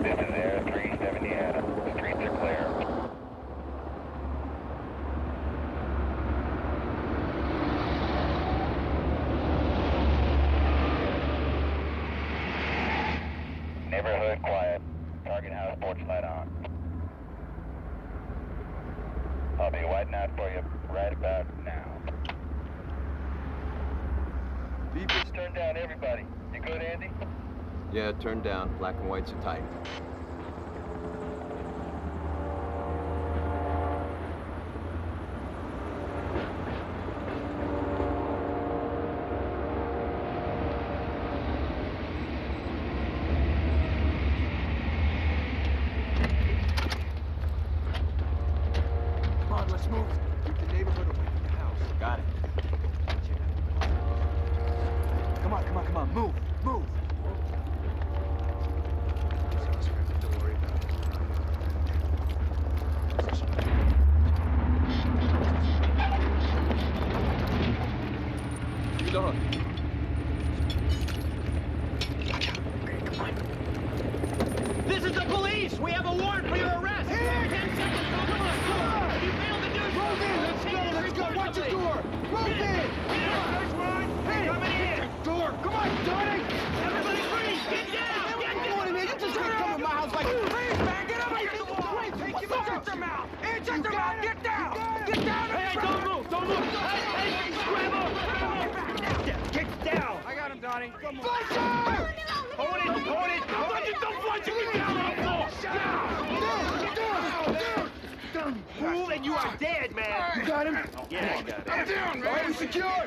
This is Air 3, Indiana. Streets are clear. Neighborhood quiet. Target house porch light on. I'll be waiting out for you right about now. Beepers turned down, everybody. You good, Andy? Yeah, turned down. Black and whites are tight. Come on, let's move. Keep the neighborhood away from the house. Got it. Come on, come on, come on. Move, move. Don't worry about it. You don't. This is the police! We have a warrant for your arrest! 10 seconds! Come on, come on! If you fail to do so, Move in! Let's go! Watch the door! Move in! Hey! Coming in! Door! Come on, Donnie! Everybody freeze! Get down! Get Come on, man! You just can't come in my house like this! Freeze, man! Get up here! Take him out! Shut your mouth! Shut your mouth! Get down! Get down! Hey, don't move! Don't move! Hey, grab him! Get down! I got him, Donnie. Come on. Hold it! Don't flinch! Get down on the floor! Down! Move and you are dead, man! You got him? Yeah, I got it. I'm down, man! Are you secure?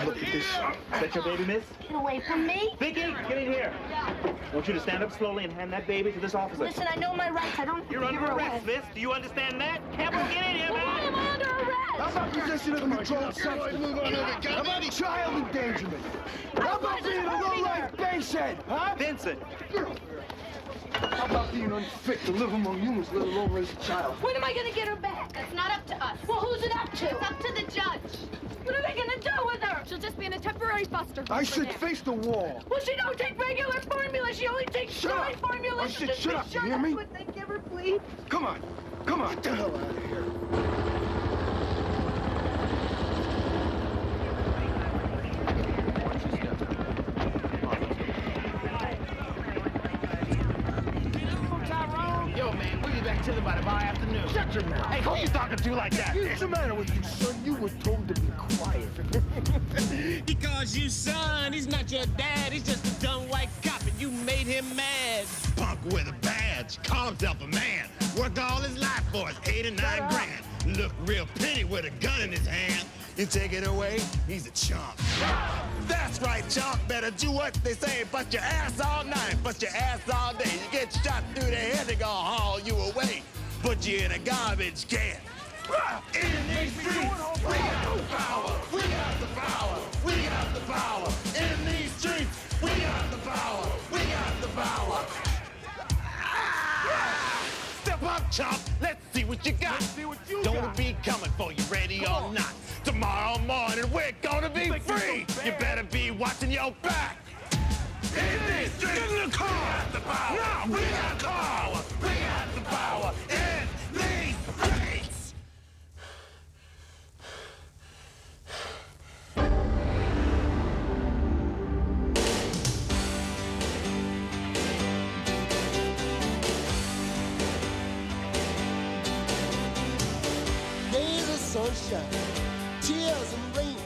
Look at this. Is that your baby, miss? Get away from me. Vicky, get in here. I want you to stand up slowly and hand that baby to this officer. Listen, I know my rights. I don't. You're under arrest, miss. Do you understand that? Capo, get in here, Why man. am I under How arrest? about possession of a controlled substance? How about child endangerment? How about being a low-life basehead, huh? Vincent. How about being unfit to live among humans, let alone raise a child? When am I gonna get her back? That's not up to us. Well, who's it up to? It's up to the judge. What are they gonna do with her? She'll just be in a temporary foster home. I for should now. face the wall. Well, she don't take regular formula. She only takes Shut up. steroid formula. I said shut up, you hear me? What they give her, please. Come on. Come on. Get the hell out of here. Yo, man, we'll be back to by tomorrow afternoon. Shut your mouth. Hey, who you talking to like that? What's the matter with you, son? You were told to be quiet. He calls you son, he's not your dad, he's just a dumb white cop and you made him mad. Punk with a badge, call himself a man. Worked all his life for his 8 or 9 grand. Look real pretty with a gun in his hand. You take it away, he's a chump. That's right, chump. Better do what they say. Bust your ass all night, bust your ass all day. You get shot through the head, they gonna haul you away. Put you in a garbage can. In these streets, we got the power. We got the power. We got the power. In these streets, we got the power. We got the power. Step up, chump. Let's see what you got. Don't be coming for you, ready or not. Tomorrow morning, we're gonna be free. You better be watching your back. In these streets, we got the power. We got the power. We got the power. In these streets. Days of sunshine, tears and rain,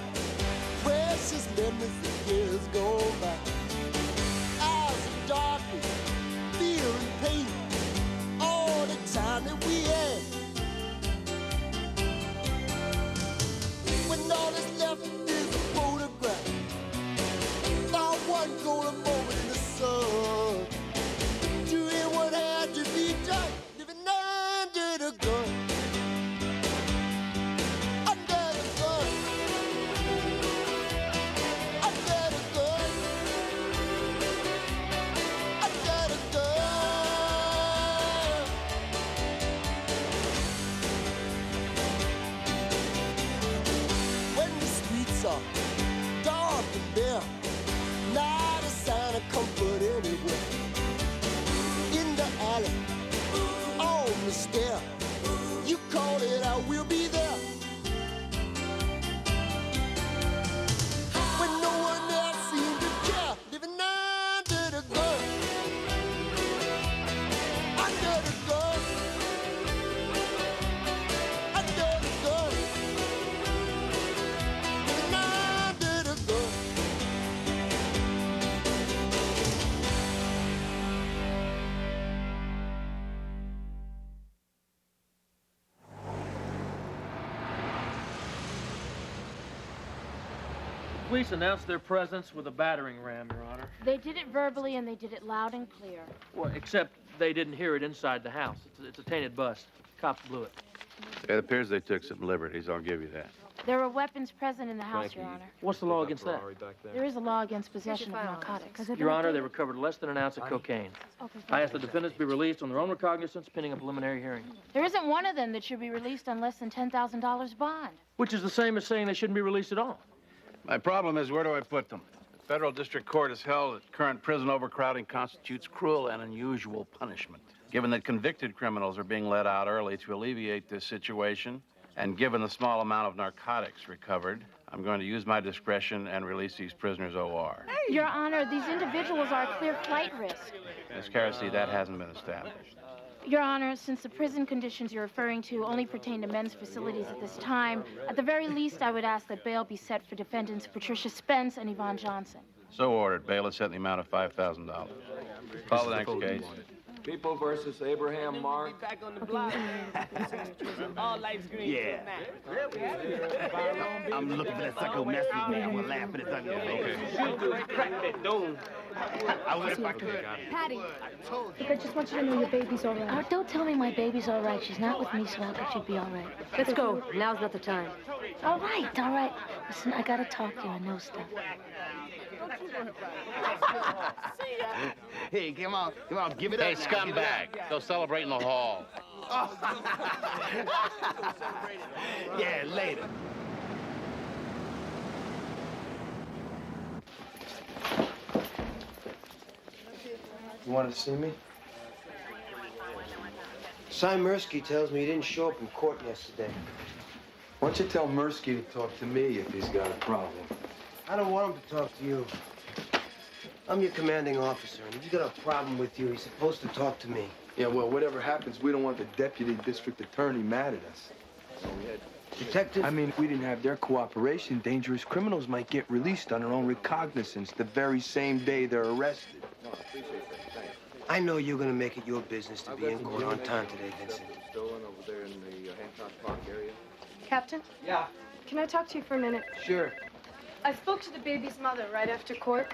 precious memories of years go by. Hours of darkness, fear and pain, all the time that we had. When all that's left is a photograph, not one golden moment in the sun. Doing what had to be done, living under the gun. Under the sun. police announced their presence with a battering ram, Your Honor. They did it verbally, and they did it loud and clear. Well, except they didn't hear it inside the house. It's a tainted bust. Cops blew it. It appears they took some liberties, I'll give you that. There were weapons present in the house, Your Honor. What's the law against that? There is a law against possession of narcotics. Your Honor, they recovered less than an ounce of cocaine. I asked the defendants to be released on their own recognizance pending a preliminary hearing. There isn't one of them that should be released on less than $10,000 bond. Which is the same as saying they shouldn't be released at all. My problem is, where do I put them? The federal district court has held that current prison overcrowding constitutes cruel and unusual punishment. Given that convicted criminals are being let out early to alleviate this situation, and given the small amount of narcotics recovered, I'm going to use my discretion and release these prisoners OR. Your Honor, these individuals are a clear flight risk. Miss Caristy, that hasn't been established. Your Honor, since the prison conditions you're referring to only pertain to men's facilities at this time, at the very least, I would ask that bail be set for defendants Patricia Spence and Yvonne Johnson. So ordered. Bail is set in the amount of $5,000. Call the next case. People versus Abraham Mark. Back on the block. All lights green. Yeah. I'm looking for that sucker who messed with me. I'm gonna laugh at his ugly face. Crack that dome. I would if I could. Patty. Look, I just want you to know your baby's all right. Oh, don't tell me my baby's all right. She's not with me, so how could she be all right? Let's go. Now's not the time. All right, all right. Listen, I gotta talk to you. I know stuff. Hey, come on, give it up. Hey, scumbag, go celebrate in the hall. Yeah, later. You wanted to see me? Cy Mirsky tells me he didn't show up in court yesterday. Why don't you tell Mirsky to talk to me if he's got a problem? I don't want him to talk to you. I'm your commanding officer, and if he's got a problem with you, he's supposed to talk to me. Yeah, well, whatever happens, we don't want the deputy district attorney mad at us. Detective? I mean, if we didn't have their cooperation, dangerous criminals might get released on their own recognizance the very same day they're arrested. No, I appreciate that. Thanks. I know you're going to make it your business to be in court on time today, Vincent. Stolen over there in the Hancock Park area. Captain? Yeah. Can I talk to you for a minute? Sure. I spoke to the baby's mother right after court.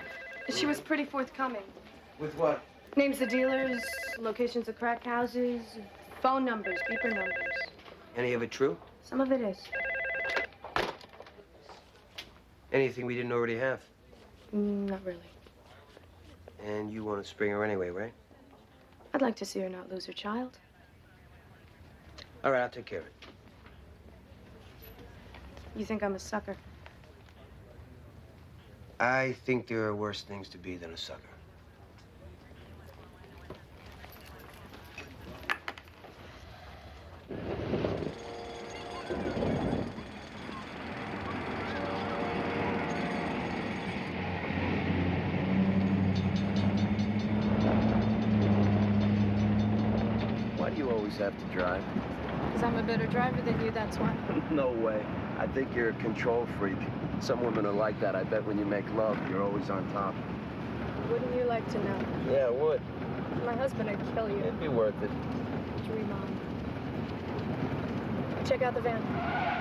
She was pretty forthcoming. With what? Names of dealers, locations of crack houses, phone numbers, beeper numbers. Any of it true? Some of it is. Anything we didn't already have? Not really. And you want to spring her anyway, right? I'd like to see her not lose her child. All right, I'll take care of it. You think I'm a sucker? I think there are worse things to be than a sucker. Why do you always have to drive? Because I'm a better driver than you, that's why. No way. I think you're a control freak. Some women are like that. I bet when you make love, you're always on top. Wouldn't you like to know? Yeah, it would. My husband would kill you. It'd be worth it. Dream on. Check out the van.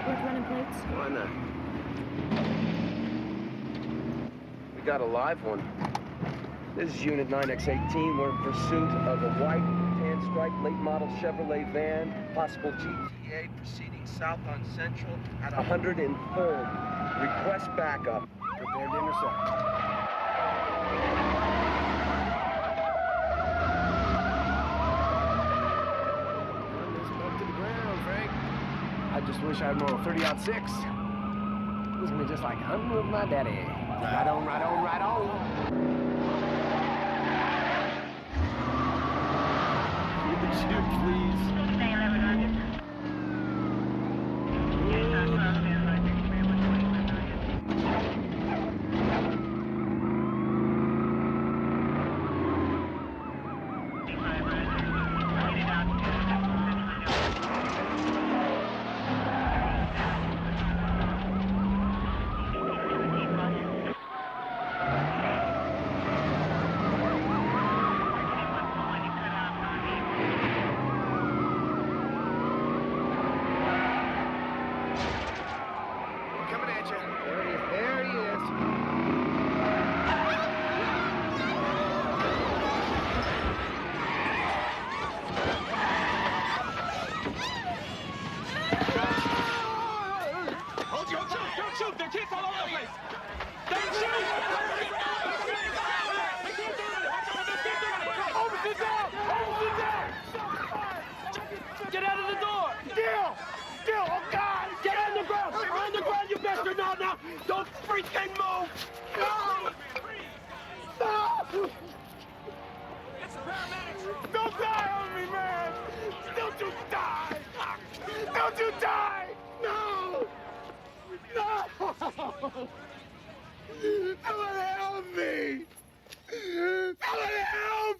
Worth running plates? Why not? We got a live one. This is Unit 9X18. We're in pursuit of a white tan stripe late model Chevrolet van, possible GTA, proceeding south on Central at 103rd. Request backup. Prepare to intercept. I just wish I had more 30-06. He's gonna be just like hunting with my daddy. Right on, right on, right on. Would you please? Someone help me! Someone help!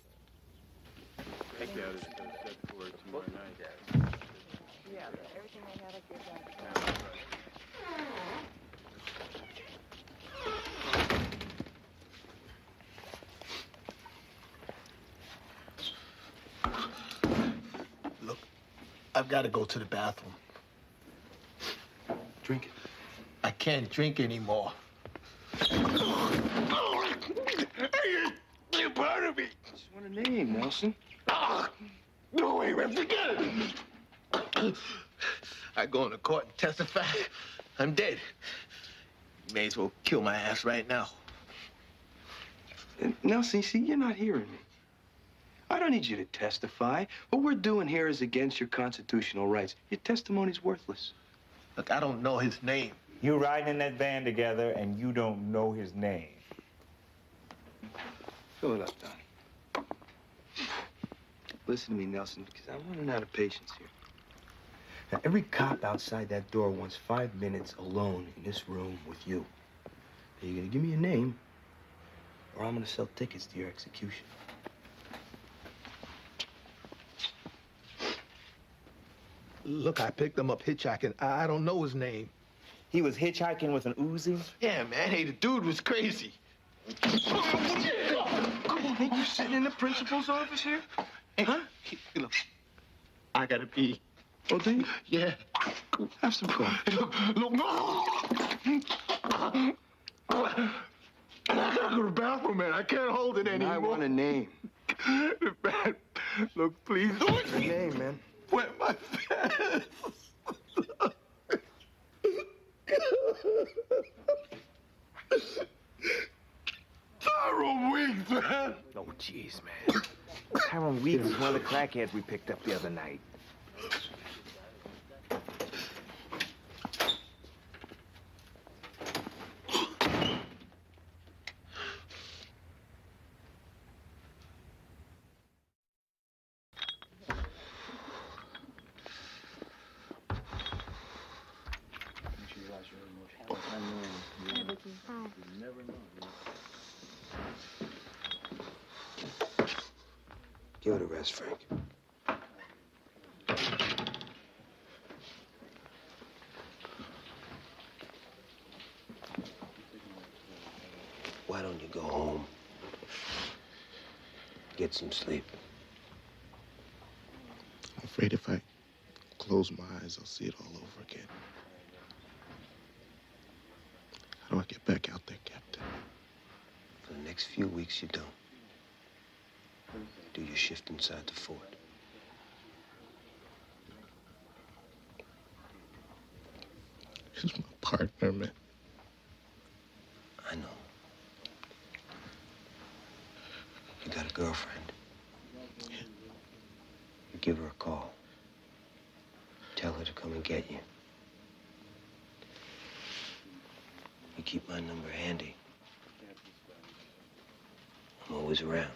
Take that as set for tomorrow night. Yeah, everything I had, I gave back. Look, I've got to go to the bathroom. Drink it. I can't drink anymore. You're part of me. Just want a name, Nelson. No, wait, man, forget it. I go into court and testify. I'm dead. You may as well kill my ass right now. Nelson, see, you're not hearing me. I don't need you to testify. What we're doing here is against your constitutional rights. Your testimony's worthless. Look, I don't know his name. You riding in that van together and you don't know his name. Fill it up, Don. Listen to me, Nelson, because I'm running out of patience here. Now, every cop outside that door wants 5 minutes alone in this room with you. Now, you're gonna give me a name, or I'm gonna sell tickets to your execution. Look, I picked him up hitchhiking. I don't know his name. He was hitchhiking with an Uzi? Yeah, man. Hey, the dude was crazy. Come on, ain't you sitting in the principal's office here? Hey, huh? Look, I gotta pee. Oh, do you? Yeah. Have some fun. Look, no! I gotta go to the bathroom, man. I can't hold it anymore. I want a name. Man, look, please. What's your name, man? Wet my pants. Tyrone Weeks, man. Oh, jeez, man. Tyrone Weeks is one of the crackheads we picked up the other night. Give it a rest, Frank. Why don't you go home? Get some sleep. I'm afraid if I close my eyes, I'll see it all over again. How do I get back out there, Captain? For the next few weeks, you don't. Do your shift inside the fort. He's my partner, man. I know. You got a girlfriend? Yeah. You give her a call. Tell her to come and get you. You keep my number handy. I'm always around.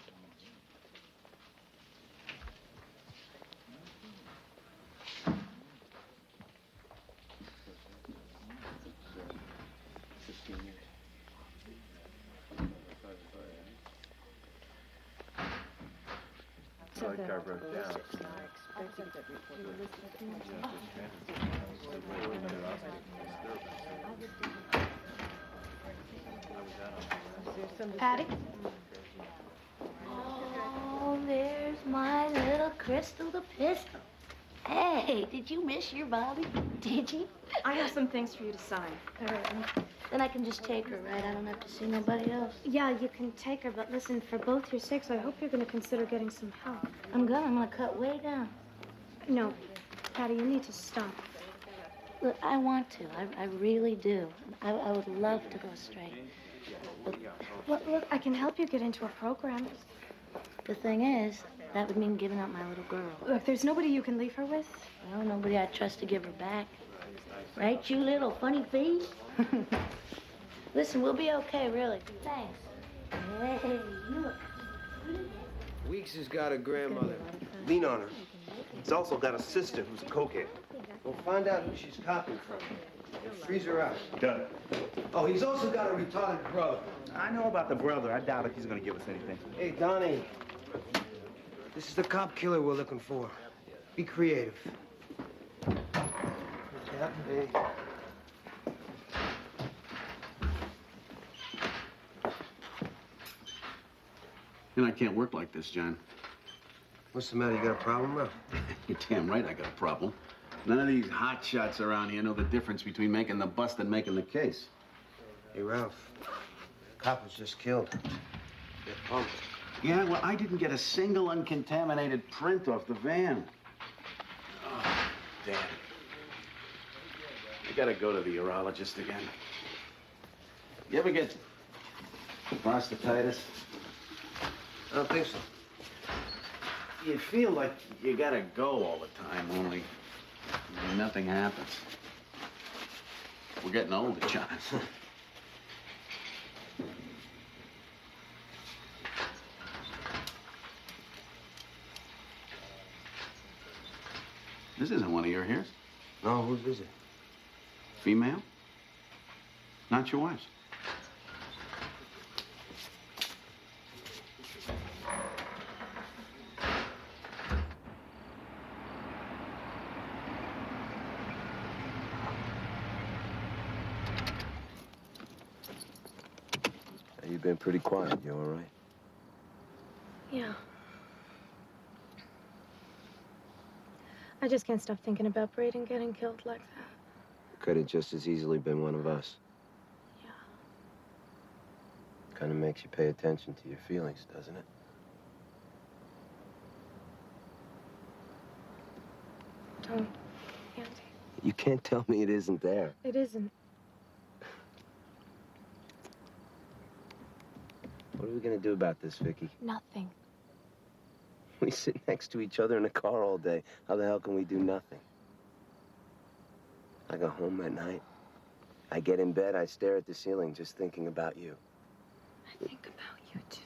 Patty? Oh, there's my little Crystal the pistol. Hey, did you miss your Bobby? Did you? I have some things for you to sign. All right, then I can just take her, right? I don't have to see nobody else. Yeah, you can take her, but listen, for both your sakes, I hope you're going to consider getting some help. I'm gonna cut way down. No, Patty, you need to stop. Look, I want to. I really do. I would love to go straight. But Look, I can help you get into a program. the thing is, that would mean giving up my little girl. Look, there's nobody you can leave her with. Well, nobody I trust to give her back. Right, you little funny face? Listen, we'll be okay, really. Thanks. Hey, look. Weeks has got a grandmother. Lean on her. He's also got a sister who's a cokehead. We'll find out who she's copying from. Freezer out. Done. Oh, he's also got a retarded brother. I know about the brother. I doubt if he's gonna give us anything. Hey, Donnie. This is the cop killer we're looking for. Be creative. Yeah, hey. You know, I can't work like this, John. What's the matter? You got a problem, Ralph? You're damn right I got a problem. None of these hot shots around here know the difference between making the bust and making the case. Hey, Ralph. Cop was just killed. They're pumped. Yeah, well, I didn't get a single uncontaminated print off the van. Oh, damn. I gotta go to the urologist again. You ever get prostatitis? I don't think so. You feel like you gotta go all the time, only nothing happens. We're getting older, John. This isn't one of your hairs. No, whose is it? Female? Not your wife's. You've been pretty quiet. You all right? Yeah. I just can't stop thinking about Braden getting killed like that. Could have just as easily been one of us. Yeah. Kind of makes you pay attention to your feelings, doesn't it? Don't, Andy. You can't tell me it isn't there. It isn't. What are we gonna do about this, Vicky? Nothing. We sit next to each other in a car all day. How the hell can we do nothing? I go home at night. I get in bed, I stare at the ceiling just thinking about you. I think about you, too.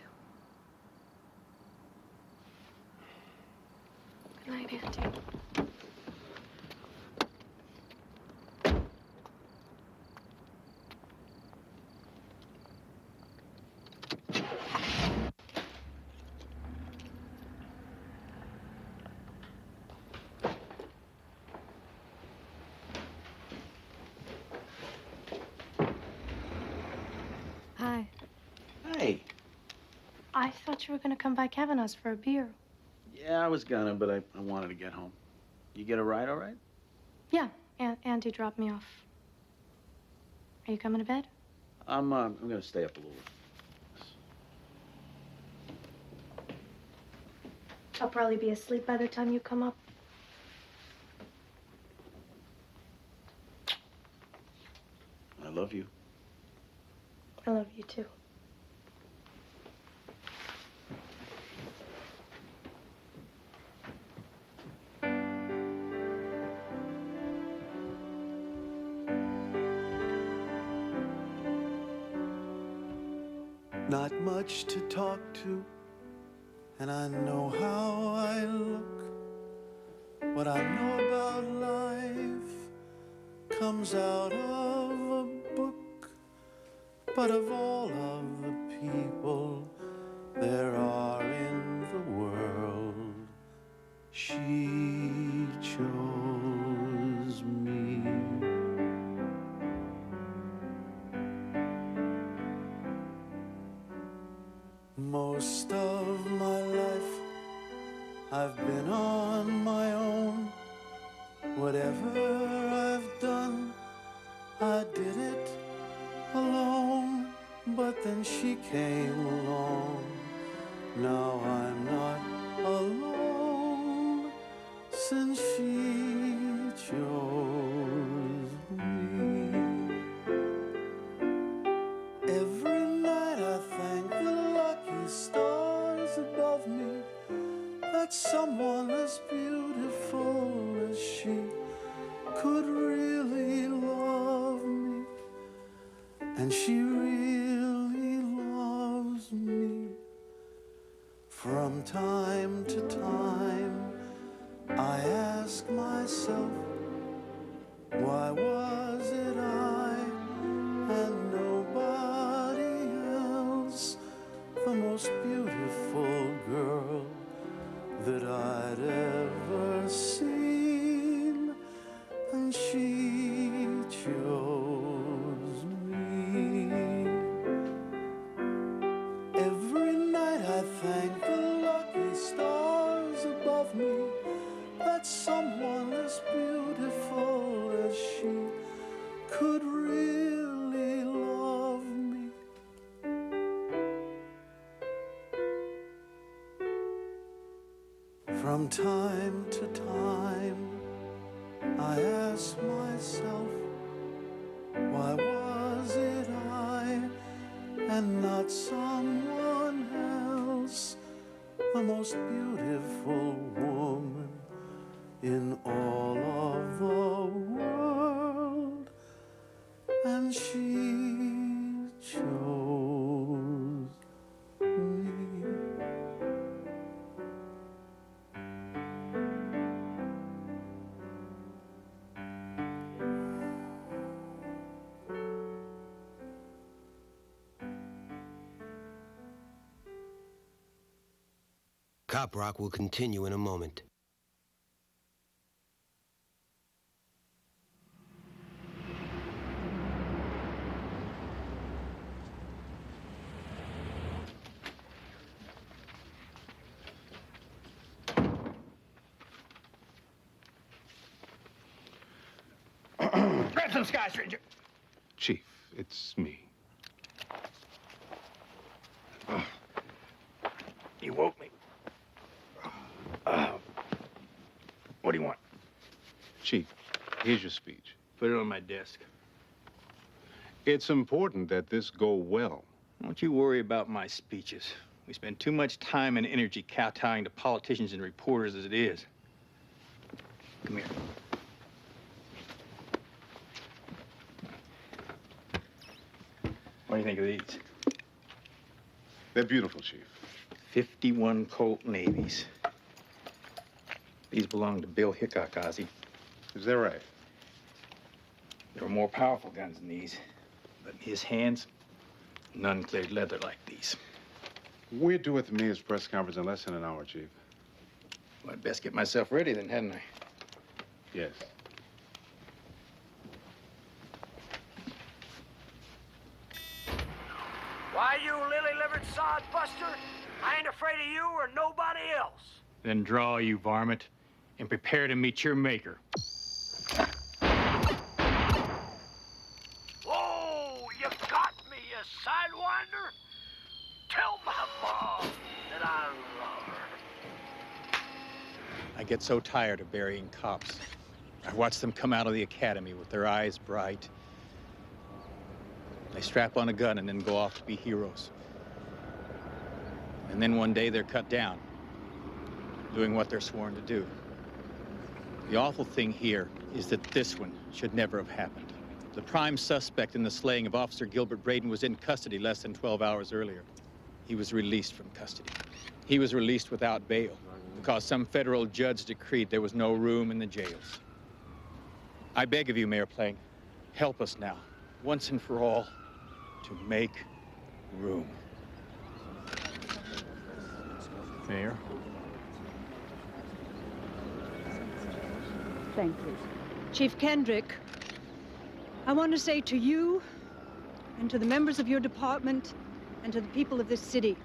Good night, Auntie. Hi. Hey. I thought you were gonna come by Kavanaugh's for a beer. Yeah, I was gonna, but I wanted to get home. You get a ride all right? Yeah, Andy dropped me off. Are you coming to bed? I'm gonna stay up a little. I'll probably be asleep by the time you come up. I love you. I love you, too. Not much to talk to, and I know how I look. What I know about life comes out of a book. But of all of the people there are in the world, she chose me. Most of my life I've been on my own. Whatever I've done, I did it alone. But then she came along. Now I'm not alone, since she chose me. Every night I thank the lucky stars above me that someone as beautiful as she could really love me. And she really loves me. From time to time I ask myself, why was it most beautiful girl that I'd ever seen, and she chose me. Every night I thank the lucky stars above me that someone as beautiful as she could really love me. From time to time, I ask myself, why was it I and not someone else, the most beautiful woman in all of the world? And she chose me. Cop Rock will continue in a moment. Grab some sky, stranger. Chief, it's me. You woke me. What do you want? Chief, here's your speech. Put it on my desk. It's important that this go well. Don't you worry about my speeches. We spend too much time and energy kowtowing to politicians and reporters as it is. Come here. What do you think of these? They're beautiful, Chief. 51 Colt Navies. These belong to Bill Hickok, Ozzy. Is that right? There were more powerful guns than these, but in his hands, none cleared leather like these. We're due at the mayor's press conference in less than an hour, Chief. Well, I'd best get myself ready then, hadn't I? Yes. Why, you lily-livered sod buster? I ain't afraid of you or nobody else. Then draw, you varmint, and prepare to meet your maker. Oh, you got me, you sidewinder. Tell my mom that I love her. I get so tired of burying cops. I watch them come out of the academy with their eyes bright. They strap on a gun and then go off to be heroes. And then one day they're cut down, doing what they're sworn to do. The awful thing here is that this one should never have happened. The prime suspect in the slaying of Officer Gilbert Braden was in custody less than 12 hours earlier. He was released from custody. He was released without bail because some federal judge decreed there was no room in the jails. I beg of you, Mayor Plank, help us now, once and for all, to make room. Mayor? Thank you. Chief Kendrick, I want to say to you and to the members of your department and to the people of this city,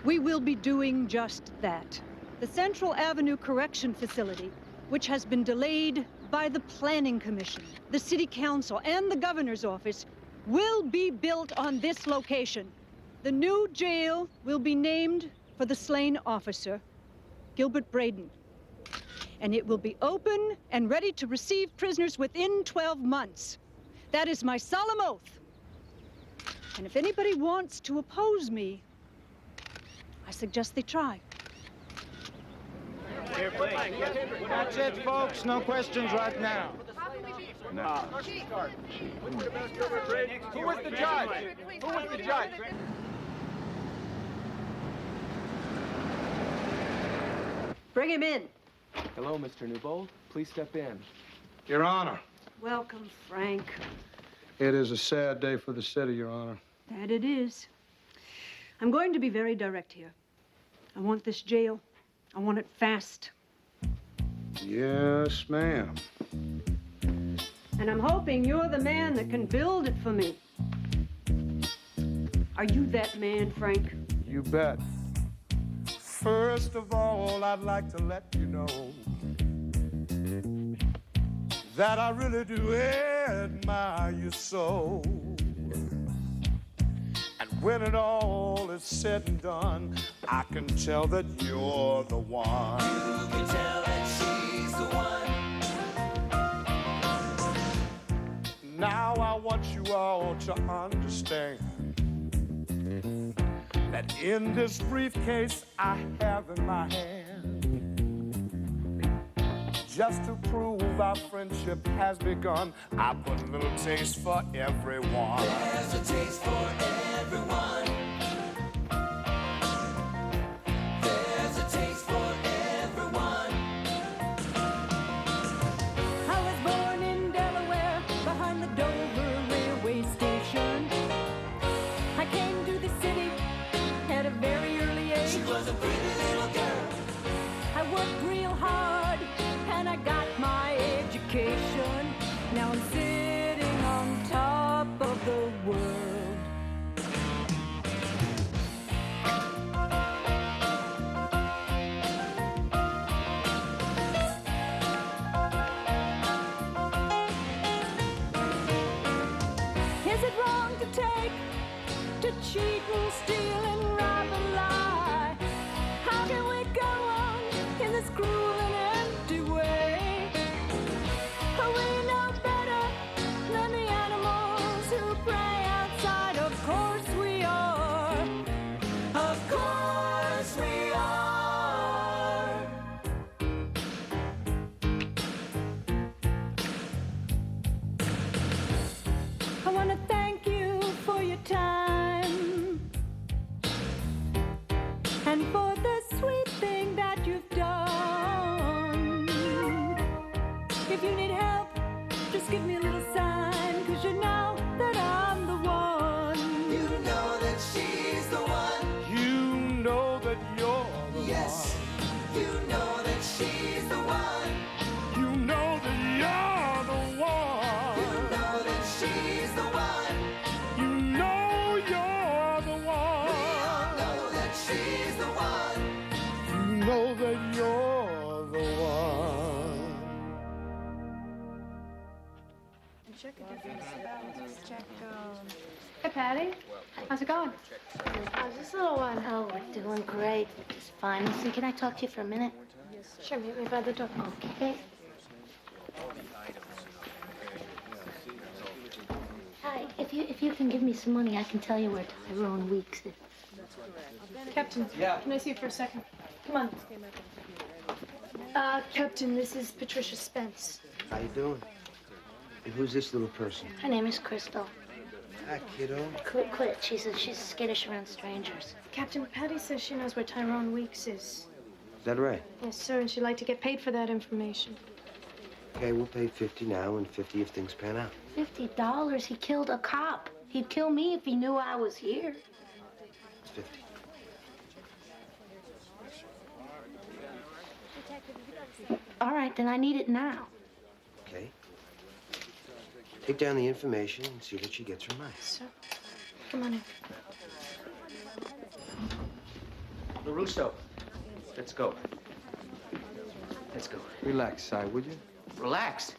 we will be doing just that. The Central Avenue Correction Facility, which has been delayed by the Planning Commission, the City Council, and the Governor's Office, will be built on this location. The new jail will be named for the slain officer, Gilbert Braden. And it will be open and ready to receive prisoners within 12 months. That is my solemn oath. And if anybody wants to oppose me, I suggest they try. That's it, folks. No questions right now. No. Who was the judge? Who was the judge? Bring him in. Hello, Mr. Newbold. Please step in. Your Honor, Welcome, Frank. it is a sad day for the city, Your Honor. That it is. I'm going to be very direct here. I want this jail. I want it fast. Yes, ma'am. And I'm hoping you're the man that can build it for me. Are you that man, Frank? You bet. First of all, I'd like to let you know that I really do admire you so. And when it all is said and done, I can tell that you're the one. You can tell that she's the one. Now I want you all to understand that in this briefcase I have in my hand, just to prove our friendship has begun, I put a little taste for everyone. There's a taste for everyone. There's a taste for everyone. I was born in Delaware, behind the Dover railway station. I came to the city at a very early age. She was a pretty little girl. I worked real hard and I got my education. Now I'm sitting on top of the world. Is it wrong to take, to cheat and steal and rob and lie? How can we go on in this cruel and empty way? Are we no better than the animals who prey outside? Of course we are. Of course we are. I want to thank you for your time and for the sweet thing that you've done. If you need help, just give me a little sign, 'cause you know that I'm the one. You know that she's the one. You know that you're the one. Yes, you know that she's the one. You know that you're the one. You know that she's the one. You know you're the one. We all know that she's the one. You know that you're the one. Check Hey, Patty. How's it going? How's this little one? Oh, we're doing great. Just fine. Listen, can I talk to you for a minute? Sure, meet me by the door. Okay. Hi, if you can give me some money, I can tell you where Tyrone Weeks is. Captain, can I see you for a second? Come on. Captain, this is Patricia Spence. How you doing? And who's this little person? Her name is Crystal. Hi, kiddo. Quit. She's skittish around strangers. Captain, Patty says she knows where Tyrone Weeks is. Is that right? Yes, sir, and she'd like to get paid for that information. Okay, we'll pay 50 now and 50 if things pan out. $50? He killed a cop. He'd kill me if he knew I was here. It's 50. All right, then I need it now. Okay. Take down the information and see that she gets her money. Sir, come on in. LaRusso, let's go. Let's go. Relax, Si, would you? Relax?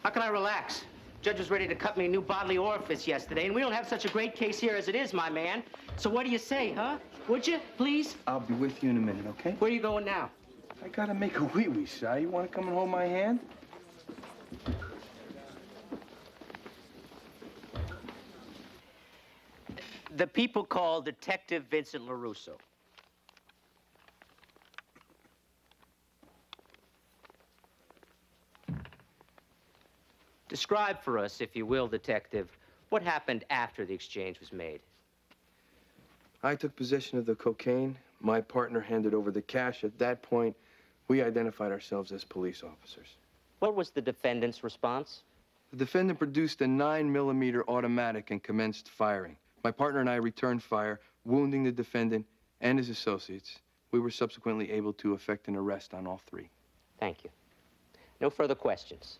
How can I relax? Judge was ready to cut me a new bodily orifice yesterday, and we don't have such a great case here as it is, my man. So what do you say, huh? Would you, please? I'll be with you in a minute, okay? Where are you going now? I gotta make a wee-wee, Si. You wanna come and hold my hand? The people call Detective Vincent LaRusso. Describe for us, if you will, Detective, what happened after the exchange was made. I took possession of the cocaine. My partner handed over the cash. At that point, we identified ourselves as police officers. What was the defendant's response? The defendant produced a 9mm automatic and commenced firing. My partner and I returned fire, wounding the defendant and his associates. We were subsequently able to effect an arrest on all three. Thank you. No further questions.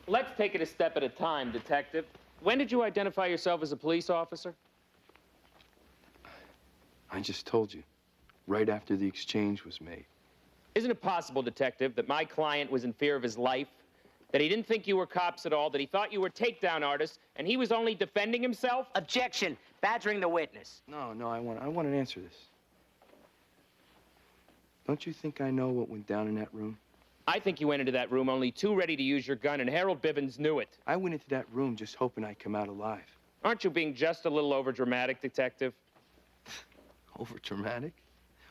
Let's take it a step at a time, Detective. When did you identify yourself as a police officer? I just told you, right after the exchange was made. Isn't it possible, Detective, that my client was in fear of his life? That he didn't think you were cops at all, that he thought you were takedown artists, and he was only defending himself? Objection! Badgering the witness. No, I want to answer this. Don't you think I know what went down in that room? I think you went into that room only too ready to use your gun, and Harold Bivens knew it. I went into that room just hoping I'd come out alive. Aren't you being just a little overdramatic, Detective? Overdramatic?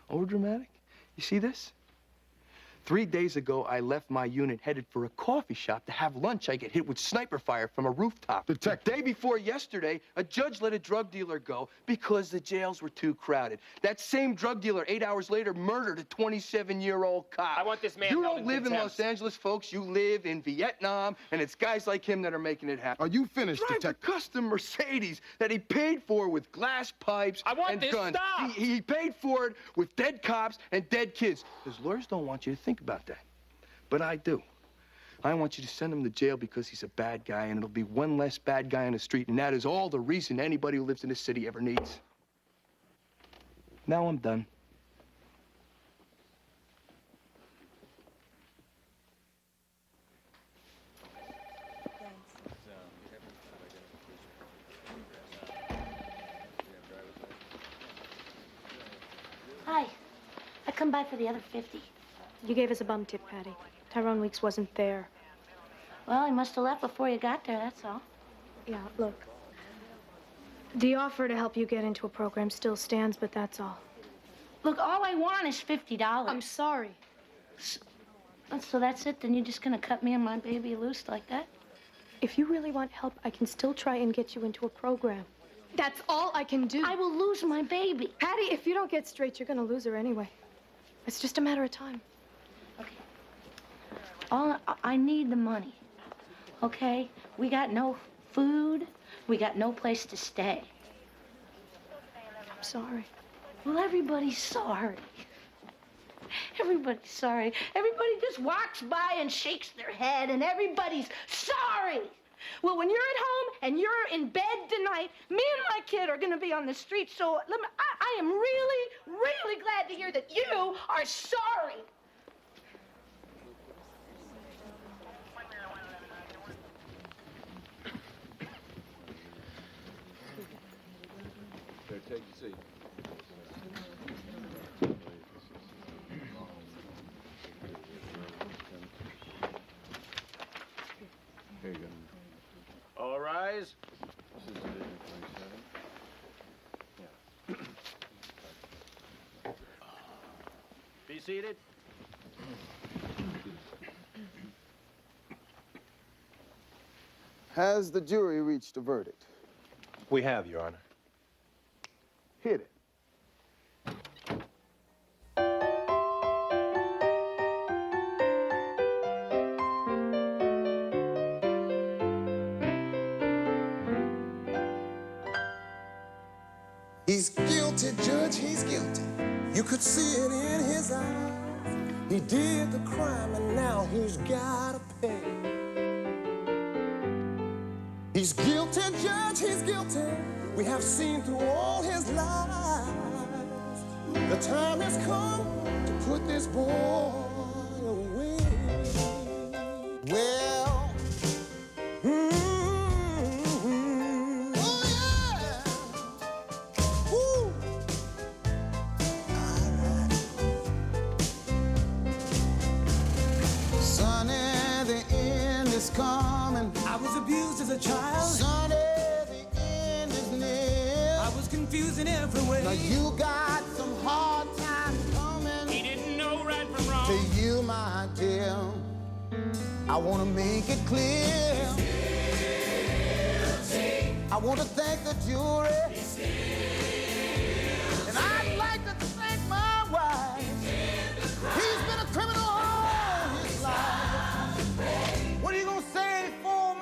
Overdramatic? You see this? 3 days ago, I left my unit headed for a coffee shop to have lunch. I get hit with sniper fire from a rooftop. Detective. The day before yesterday, a judge let a drug dealer go because the jails were too crowded. That same drug dealer, 8 hours later, murdered a 27-year-old cop. I want this man You held don't live in contempt. Los Angeles, folks. You live in Vietnam, and it's guys like him that are making it happen. Are you finished, Drive Detective? a custom Mercedes that he paid for with glass pipes I want and this guns. stopped. He paid for it with dead cops and dead kids. His lawyers don't want you to think about that. But I do. I want you to send him to jail because he's a bad guy, and it'll be one less bad guy on the street, and that is all the reason anybody who lives in this city ever needs. Now I'm done. Hi. I come by for the other 50. You gave us a bum tip, Patty. Tyrone Weeks wasn't there. Well, he must have left before you got there, that's all. Yeah, look. The offer to help you get into a program still stands, but that's all. Look, all I want is $50. I'm sorry. So that's it? Then you're just gonna cut me and my baby loose like that? If you really want help, I can still try and get you into a program. That's all I can do. I will lose my baby. Patty, if you don't get straight, you're gonna lose her anyway. It's just a matter of time. I need the money, okay? We got no food. We got no place to stay. I'm sorry. Well, everybody's sorry. Everybody's sorry. Everybody just walks by and shakes their head, and everybody's sorry. Well, when you're at home and you're in bed tonight, me and my kid are going to be on the street. So I am really, really glad to hear that you are sorry. Take your seat. Here you go. All rise. This is Division 27. Yeah. Be seated. Has the jury reached a verdict? We have, Your Honor. Hit it. He's guilty, Judge, he's guilty. You could see it in his eyes. He did the crime and now he's gotta pay. He's guilty, Judge, he's guilty. We have seen through all his lies. The time has come to put this boy away. Well, oh yeah. Woo. Sonny, the end is coming. I was abused as a child. Sonny, confused in every way. Now you got some hard times coming. He didn't know right from wrong. To you, my dear, I want to make it clear. I want to thank the jury. And I'd like to thank my wife. He's been a criminal all his life. What are you going to say for me?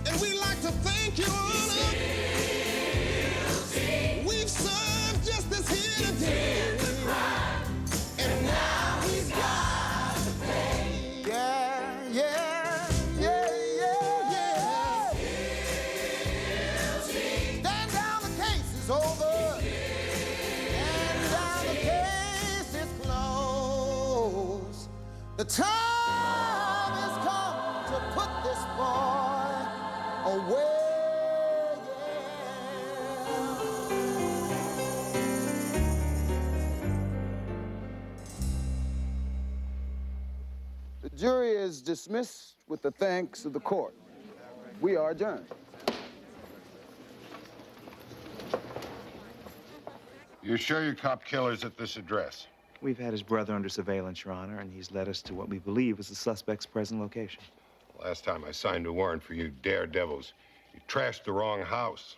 And we like Thank you, Honor. We've served justice here today. And now he's got to pay. Yeah, yeah, yeah, yeah, yeah. Stand down, the case is over. Stand down, the case is closed. The time has come to put this boy away. The jury is dismissed with the thanks of the court. We are adjourned. You sure you cop killers at this address? We've had his brother under surveillance, Your Honor, and he's led us to what we believe is the suspect's present location. Last time I signed a warrant for you daredevils, you trashed the wrong house.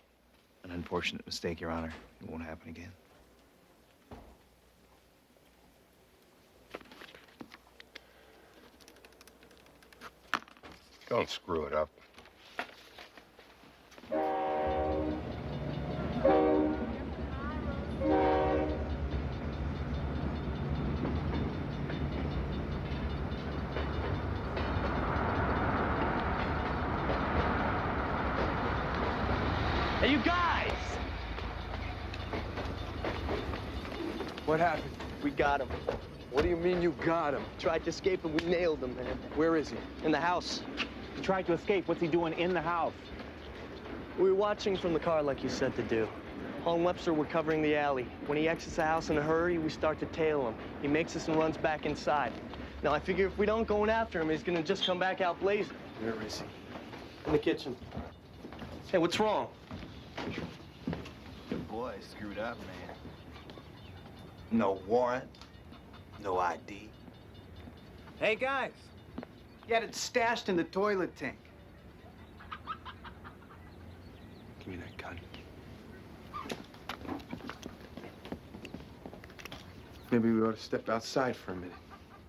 An unfortunate mistake, Your Honor. It won't happen again. Don't screw it up. Hey, you guys! What happened? We got him. What do you mean you got him? Tried to escape and we nailed him, man. Where is he? In the house. He tried to escape. What's he doing in the house? We were watching from the car like you said to do. Hall and Webster were covering the alley. When he exits the house in a hurry, we start to tail him. He makes us and runs back inside. Now, I figure if we don't go in after him, he's gonna just come back out blazing. Where is he? In the kitchen. Hey, what's wrong? Boy, screwed up, man. No warrant, no ID. Hey, guys. You had it stashed in the toilet tank. Give me that gun. Maybe we ought to step outside for a minute.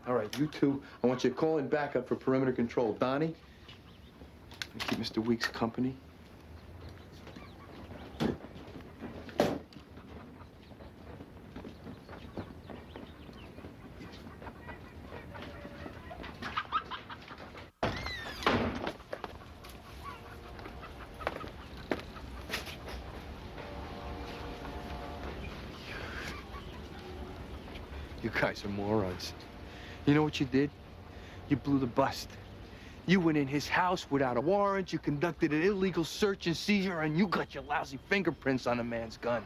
All right, you two, I want you to call in backup for perimeter control. Donnie, keep Mr. Weeks company. You guys are morons. You know what you did? You blew the bust. You went in his house without a warrant, you conducted an illegal search and seizure, and you got your lousy fingerprints on a man's gun.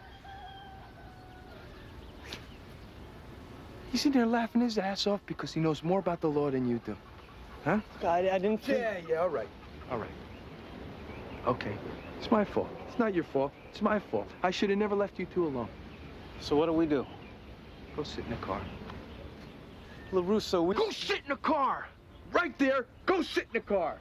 He's in there laughing his ass off because he knows more about the law than you do. Huh? I didn't think... Yeah, all right. All right. Okay, it's my fault. It's not your fault. It's my fault. I should have never left you two alone. So what do we do? Go sit in the car. LaRusso, we... Go sit in the car! Right there! Go sit in the car!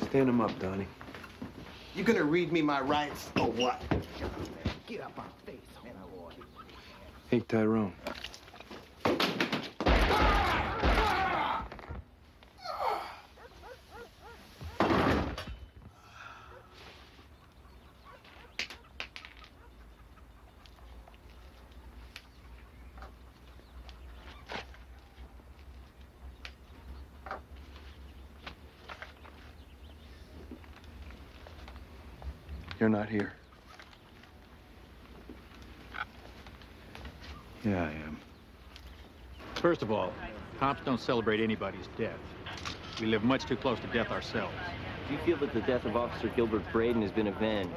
Stand him up, Donnie. You gonna read me my rights or what? Get up on face, man. Hey, Tyrone. You're not here. Yeah, I am. First of all, cops don't celebrate anybody's death. We live much too close to death ourselves. Do you feel that the death of Officer Gilbert Braden has been avenged?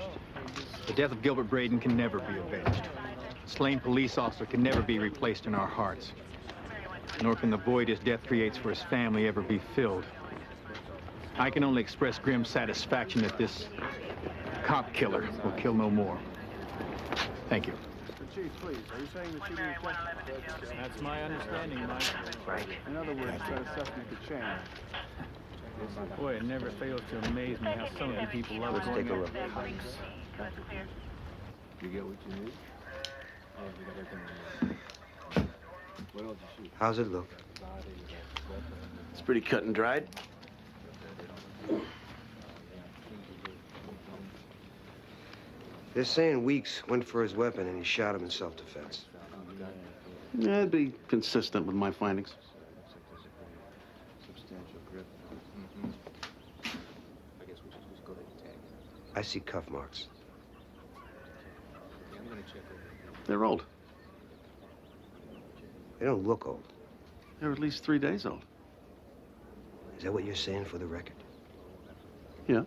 The death of Gilbert Braden can never be avenged. A slain police officer can never be replaced in our hearts. Nor can the void his death creates for his family ever be filled. I can only express grim satisfaction that this cop killer will kill no more. Thank you. Chief, please, are you saying the shooting That's my understanding, Mike. Frank. In other words, that assessment could change. Boy, it never fails to amaze me how some of you people love Let's going take a look. after hikes. You get what you need? How's it look? It's pretty cut and dried. They're saying Weeks went for his weapon and he shot him in self-defense. Yeah, that'd be consistent with my findings. I see cuff marks. They're old. They don't look old. They're at least 3 days old. Is that what you're saying for the record? Yeah.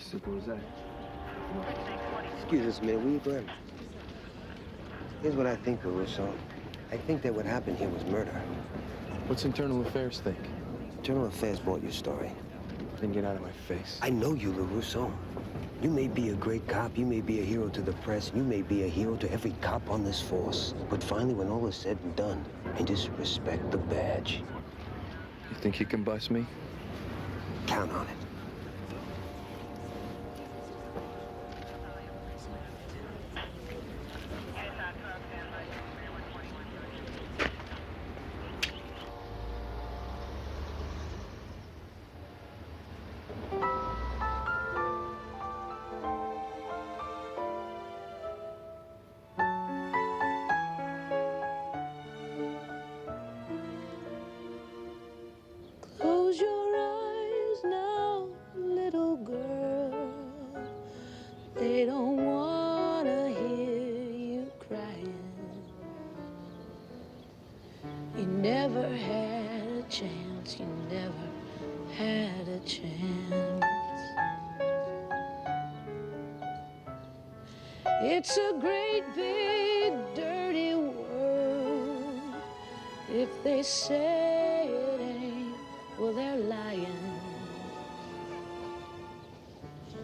Simple as that. Excuse us a minute, will you go ahead? Here's what I think, LaRusso. I think that what happened here was murder. What's Internal Affairs think? Internal Affairs bought your story. Then get out of my face. I know you, LaRusso. You may be a great cop, you may be a hero to the press, you may be a hero to every cop on this force. But finally, when all is said and done, and just respect the badge. You think you can bust me? Count on it. Close your eyes now, little girl. They don't wanna hear you crying. You never had a chance, you never had a chance. It's a great big dirty world. If they say it ain't, well, they're lying.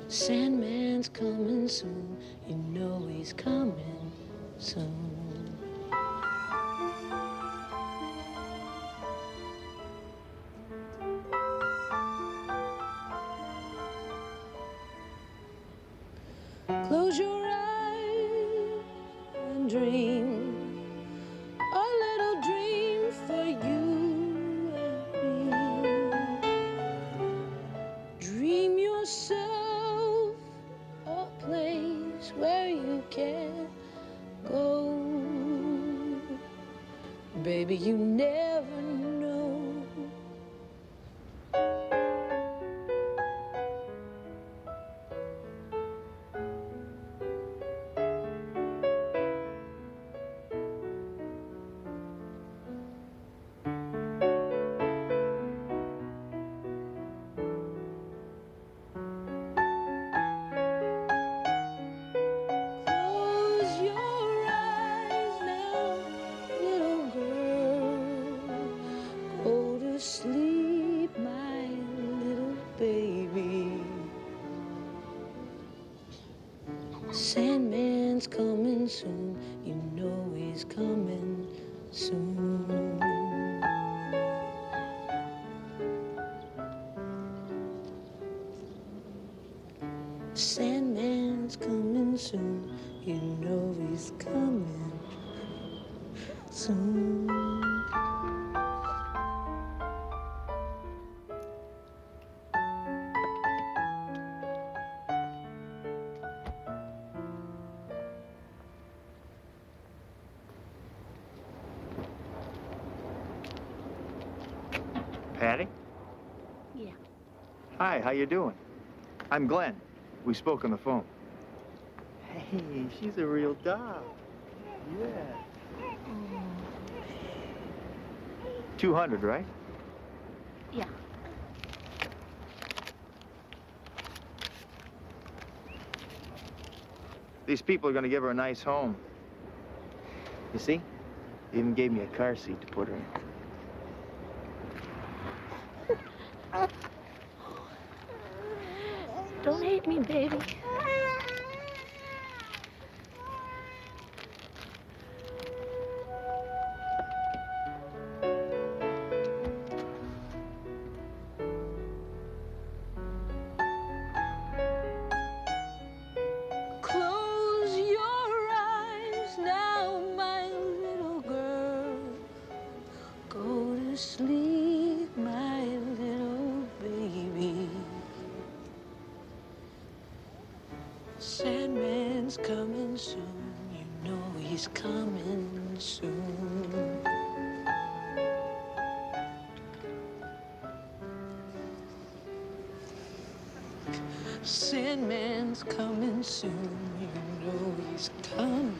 Sandman's coming soon. You know he's coming soon. Close your eyes and dream. A little dream for you and me. Dream yourself a place where you can go. Baby, you never know. Close your eyes now, little girl. Go to sleep, my little baby. Sandman's coming soon. You know he's coming soon. Sandman's coming soon. You know he's coming soon. Patty? Yeah. Hi, how you doing? I'm Glenn. We spoke on the phone. Hey, she's a real doll. Yeah. 200, right? Yeah. These people are gonna give her a nice home. You see? They even gave me a car seat to put her in. Don't hate me, baby. Close your eyes now, my little girl. Go to sleep, my little baby. Sandman's coming soon, you know he's coming soon. Sandman's coming soon, you know he's coming